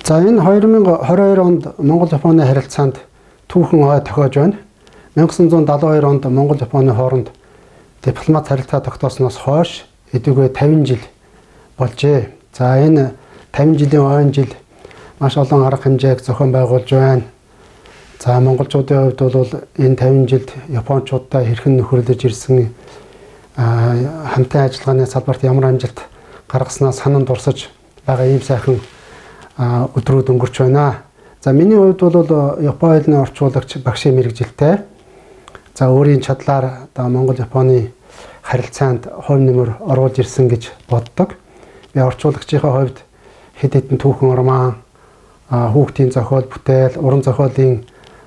За энэ 2022 онд Монгол-Японы харилцаанд түүхэн ой тохиож байна. 1972 онд Монгол-Японы хооронд дипломат харилцаа тогтоосноос хойш эдүгээ 50 жил болжээ. За энэ 50 жилийн ойн жил маш олон арга хэмжээг зохион байгуулж байна. За монголчуудын хувьд бол энэ 50 жилд японочдтой хэрхэн нөхөрлөж ирсэн хамтын ажиллагааны салбарт ямар амжилт гаргаснаа сананд дурсаж байгаа ийм сайхан өдрүүд өнгөрч байна. За миний хувьд бол Японы хэлний орчуулагч багшийн мэргэжилтэй. За өөрийн чадлаар Монгол-Японы харилцаанд хувь нэмэр оруулж ирсэн гэж боддог. Би орчуулагчийн хувьд хэд хэдэн түүхэн орман, хүүхдийн зохиол бүтээл, уран зохиолын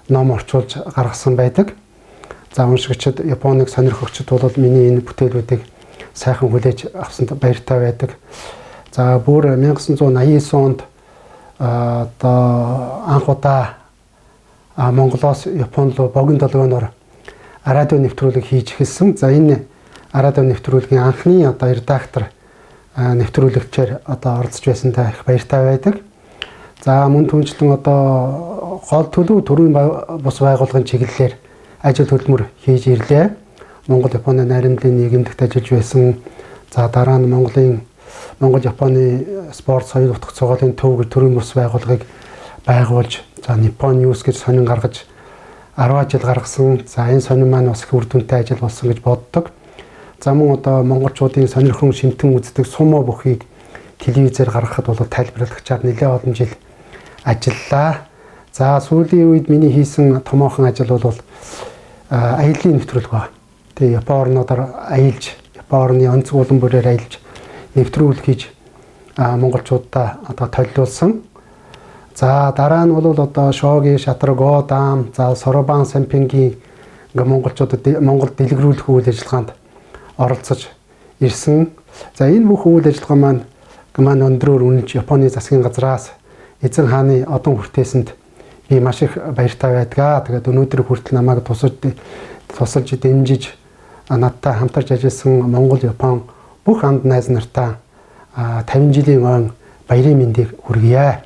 ном орчуулж гаргасан байдаг. За уншигчид, Японыг сонирхогчид бол миний энэ бүтээлүүдийг сайхан хүлээж авсанд баяртай байдаг. За бүр 1989 онд анх удаа Монголоос Японд руу богино долгионоор радио нэвтрүүлэг хийж эхэлсэн. За энэ радио нэвтрүүлгийн анхны редактор нэвтрүүлэгчээр оролцож байсантай их баяртай байдаг. За мөн түнчлэн гол төлөв төрийн бус байгууллагын чиглэлээр ажил хөдөлмөр хийж ирлээ. Монгол-Японы найрамдлын нийгэмдэгт ажиллаж байсан. За дараа нь Монгол-Японы спорт соёл утга цугаалын төв гэж төрийн бус байгууллагыг байгуулж, за Nippon News гэж сонин гаргаж 10 жил гаргасан. За энэ сонин маань бас их үр дүнтэй ажил болсон гэж боддог. За мөн монголчуудын сонирхон шимтэн үздэг сумо бүхийг телевизээр гаргахад бол тайлбарлагчаар нэлээд олон жил ажиллаа. За сүүлийн үед миний хийсэн томоохон ажил бол аяллаа нэвтрүүлэг байна. Тэгээ Япон орнуудаар аялж, Япон орны онцгой улан бүрээр аялж нэвтрүүлэг хийж монголчуудаа толиулсан. За дараа нь бол Шоги, Шатрагоо, Дам, за Соробан, Сампингийн монголчуудад Монгол дэлгэрүүлэх үйл ажиллагаанд оролцож ирсэн. За энэ бүх үйл ажиллагаа маань өндрөөр үнэлж Японы засгийн газраас эзэн хааны одон хүртээсэнд би маш их баяртай байдгаа. Тэгээд өнөөдөр хүртэл намайг тусалж дэмжиж надтай хамтарч ажилласан Монгол, Япон бүх анд найз нартаа 50 жилийн ойн баярын мэндийг хүргье.